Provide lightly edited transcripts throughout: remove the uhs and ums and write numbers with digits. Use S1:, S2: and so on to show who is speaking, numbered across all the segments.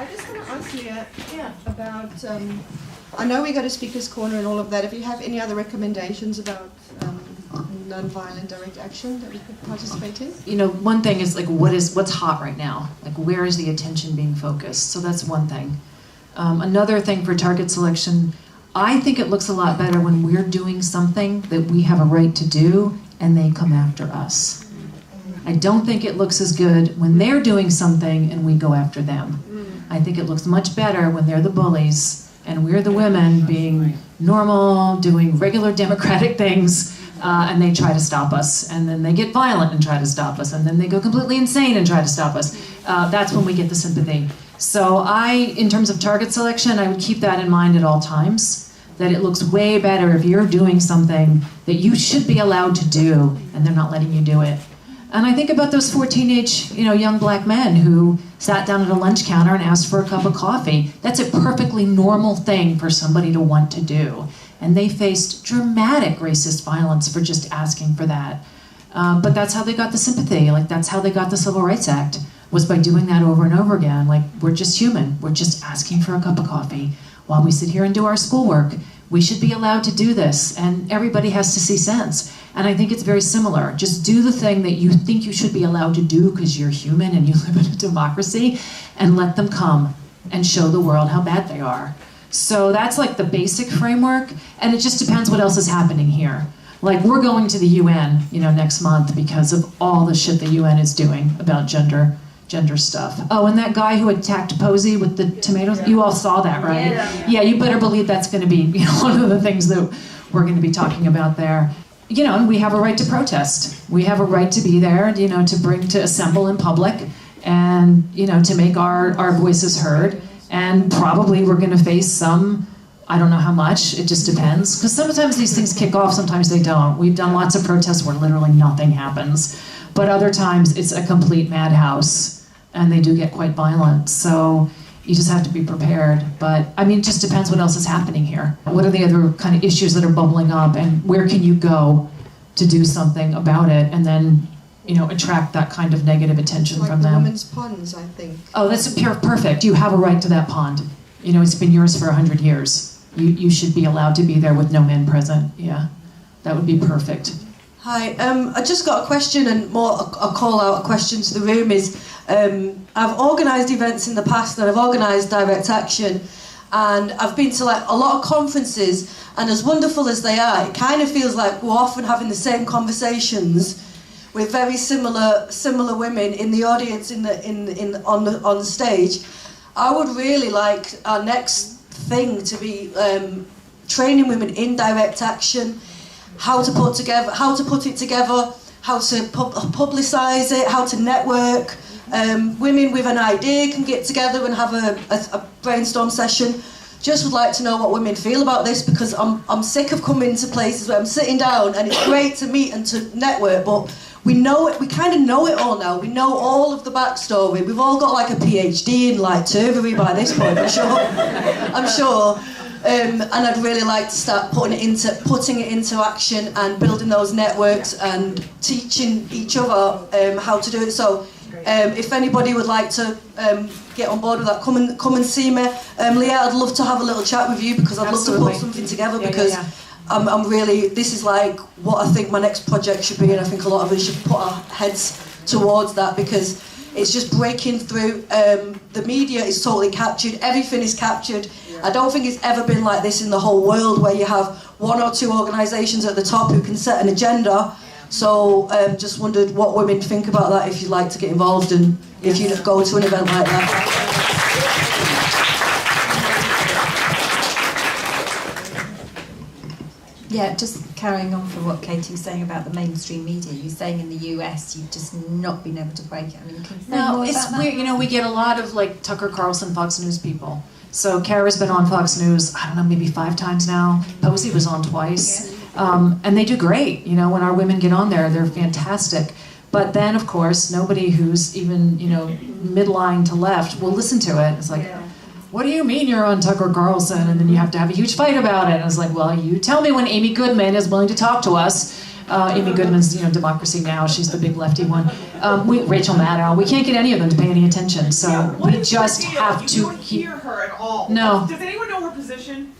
S1: I just want to ask Lierre about, I know we got a speaker's corner and all of that. If you have any other recommendations about non-violent direct action that we could participate in?
S2: You know, one thing is like, what's hot right now? Like, where is the attention being focused? So that's one thing. Another thing for target selection, I think it looks a lot better when we're doing something that we have a right to do and they come after us. I don't think it looks as good when they're doing something and we go after them. I think it looks much better when they're the bullies and we're the women being normal, doing regular democratic things, and they try to stop us, and then they get violent and try to stop us, and then they go completely insane and try to stop us. That's when we get the sympathy. So in terms of target selection, I would keep that in mind at all times, that it looks way better if you're doing something that you should be allowed to do, and they're not letting you do it. And I think about those 4 teenage, young black men who sat down at a lunch counter and asked for a cup of coffee. That's a perfectly normal thing for somebody to want to do. And they faced dramatic racist violence for just asking for that. But that's how they got the sympathy. Like, that's how they got the Civil Rights Act, was by doing that over and over again. Like, we're just human. We're just asking for a cup of coffee while we sit here and do our schoolwork. We should be allowed to do this, and everybody has to see sense. And I think it's very similar. Just do the thing that you think you should be allowed to do because you're human and you live in a democracy, and let them come and show the world how bad they are. So that's like the basic framework, and it just depends what else is happening here. Like, we're going to the UN, next month because of all the shit the UN is doing about gender stuff. Oh, and that guy who attacked Posey with the tomatoes, you all saw that, right? Yeah, you better believe that's going to be one of the things that we're going to be talking about there. And we have a right to protest. We have a right to be there, to assemble in public and, to make our voices heard. And probably we're going to face some, I don't know how much, it just depends. Because sometimes these things kick off, sometimes they don't. We've done lots of protests where literally nothing happens. But other times it's a complete madhouse. And they do get quite violent, so you just have to be prepared. But, it just depends what else is happening here. What are the other kind of issues that are bubbling up, and where can you go to do something about it, and then, attract that kind of negative attention from them.
S1: Like the women's ponds, I think.
S2: Oh, that's perfect. You have a right to that pond. It's been yours for 100 years. You should be allowed to be there with no men present. Yeah, that would be perfect.
S3: Hi, I just got a question, and more a call out, a question to the room is, I've organised events in the past, and I've organised direct action, and I've been to a lot of conferences, and as wonderful as they are, it kind of feels like we're often having the same conversations with very similar women in the audience, on the stage. I would really like our next thing to be training women in direct action, how to put it together, how to publicise it, how to network. Women with an idea can get together and have a brainstorm session. Just would like to know what women feel about this, because I'm sick of coming to places where I'm sitting down and it's great to meet and to network, but we know it. We kind of know it all now. We know all of the backstory. We've all got a PhD in turvery by this point. I'm sure. And I'd really like to start putting it into action and building those networks and teaching each other how to do it. So if anybody would like to get on board with that, come and see me. Lierre, I'd love to have a little chat with you, because I'd love to put something together, because I'm really, this is what I think my next project should be, and I think a lot of us should put our heads towards that, because it's just breaking through. The media is totally captured, everything is captured. I don't think it's ever been like this in the whole world, where you have 1 or 2 organisations at the top who can set an agenda. So just wondered what women think about that, if you'd like to get involved and if you go to an event like that.
S4: Yeah, just carrying on from what Katie was saying about the mainstream media. You're saying in the US you've just not been able to break it. Can you say more
S2: it's
S4: about
S2: weird.
S4: That?
S2: We get a lot of Tucker Carlson, Fox News people. So Kara's been on Fox News, I don't know, maybe 5 times now. Posey was on twice. And they do great. When our women get on there, they're fantastic. But then, of course, nobody who's even, midline to left will listen to it. It's like, what do you mean you're on Tucker Carlson? And then you have to have a huge fight about it. And it's like, well, you tell me when Amy Goodman is willing to talk to us. Amy Goodman's, Democracy Now!, she's the big lefty one. Rachel Maddow, we can't get any of them to pay any attention, so we just have to
S5: You don't hear her at all.
S2: No.
S5: Does anyone know her position?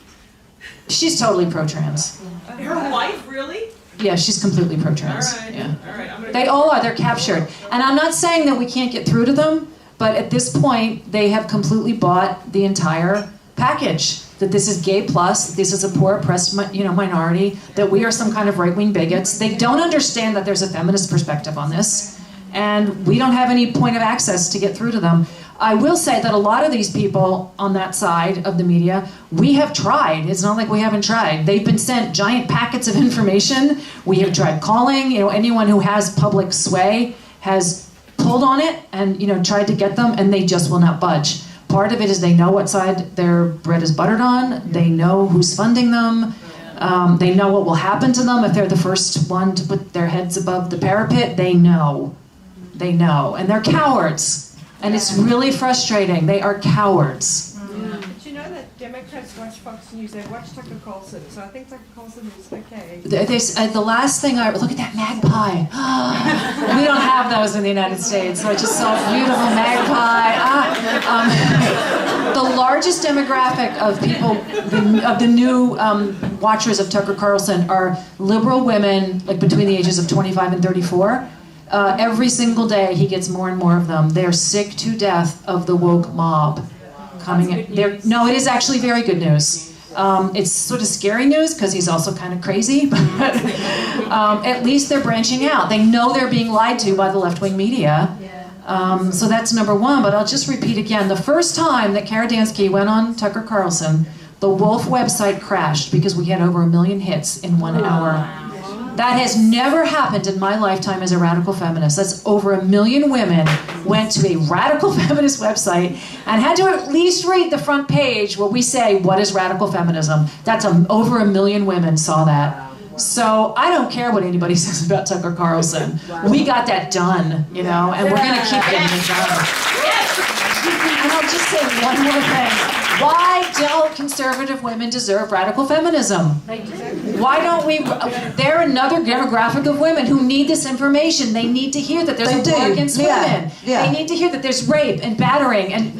S2: She's totally pro-trans.
S5: Her wife, really?
S2: Yeah, she's completely pro-trans.
S5: All right.
S2: Yeah.
S5: All right. I'm gonna
S2: They all are, they're captured. And I'm not saying that we can't get through to them, but at this point, they have completely bought the entire package. That this is gay plus, this is a poor oppressed minority, that we are some kind of right-wing bigots. They don't understand that there's a feminist perspective on this, and we don't have any point of access to get through to them. I will say that a lot of these people on that side of the media, we have tried. It's not like we haven't tried. They've been sent giant packets of information. We have tried calling. Anyone who has public sway has pulled on it and tried to get them, and they just will not budge. Part of it is they know what side their bread is buttered on. They know who's funding them. They know what will happen to them if they're the first one to put their heads above the parapet. They know. They know. And they're cowards. And it's really frustrating. They are cowards.
S1: But you know that Democrats watch Fox News, they watch Tucker Carlson, so I think Tucker Carlson is okay.
S2: The last thing look at that magpie. We don't have those in the United States, so I just saw a beautiful magpie. The largest demographic of people, of the new watchers of Tucker Carlson are liberal women, like between the ages of 25 and 34. Every single day, he gets more and more of them. They're sick to death of the woke mob coming in. No, it is actually very good news. It's sort of scary news because he's also kind of crazy, but at least they're branching out. They know they're being lied to by the left-wing media. So that's number one, but I'll just repeat again. The first time that Kara Dansky went on Tucker Carlson, the Wolf website crashed because we had over 1 million hits in 1 hour. That has never happened in my lifetime as a radical feminist. That's over 1 million women went to a radical feminist website and had to at least read the front page where we say, what is radical feminism? That's over 1 million women saw that. So I don't care what anybody says about Tucker Carlson. We got that done, and we're going to keep getting it done. And I'll just say one more thing. Why don't conservative women deserve radical feminism? Why don't we? They're another demographic of women who need this information. They need to hear that there's a war against women. They need to hear that there's rape and battering, and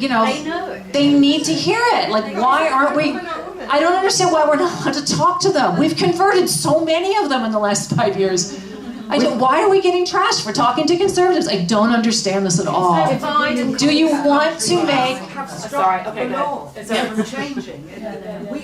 S2: they need to hear it. Like, why aren't we? I don't understand why we're not allowed to talk to them. We've converted so many of them in the last 5 years. Why are we getting trashed for talking to conservatives? I don't understand this at all. Do you want to make...
S6: Sorry, okay, no. It's changing.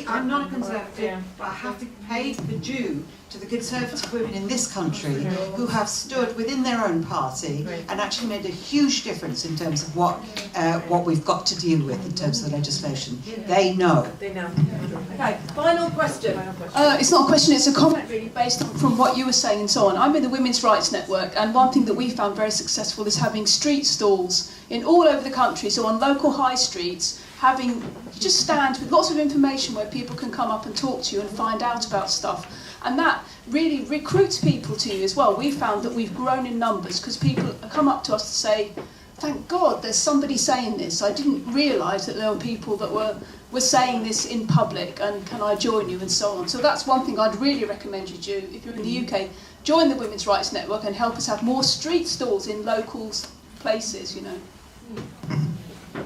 S6: I'm not a conservative, but I have to pay the due to the conservative women in this country who have stood within their own party and actually made a huge difference in terms of what we've got to deal with in terms of the legislation. They know.
S7: Okay, final question. It's not a question, it's a comment really based on from what you were saying and so on. I'm in the Women's Rights Network, and one thing that we found very successful is having street stalls in all over the country, so on local high streets, having just stands with lots of information where people can come up and talk to you and find out about stuff. And that really recruits people to you as well. We found that we've grown in numbers because people come up to us to say, thank God there's somebody saying this. I didn't realise that there were people that were saying this in public, and can I join you, and so on. So that's one thing I'd really recommend you do if you're in the UK. Join the Women's Rights Network and help us have more street stalls in local places,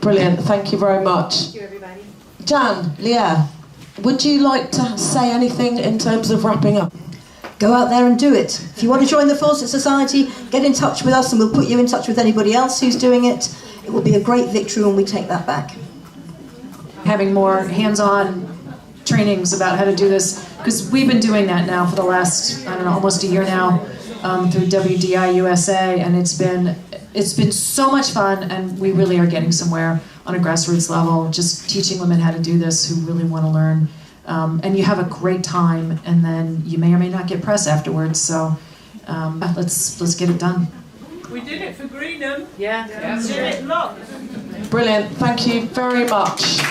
S8: Brilliant, thank you very much.
S1: Thank you, everybody.
S8: Jan, Lierre, would you like to say anything in terms of wrapping up?
S3: Go out there and do it. If you want to join the Fawcett Society, get in touch with us and we'll put you in touch with anybody else who's doing it. It will be a great victory when we take that back.
S2: Having more hands-on trainings about how to do this, because we've been doing that now for the last, almost a year now, through WDI USA, and it's been so much fun, and we really are getting somewhere on a grassroots level, just teaching women how to do this who really want to learn. And you have a great time, and then you may or may not get press afterwards, so let's get it done.
S5: We did it for Greenham.
S6: Yeah.
S5: Did it, look.
S8: Brilliant, thank you very much.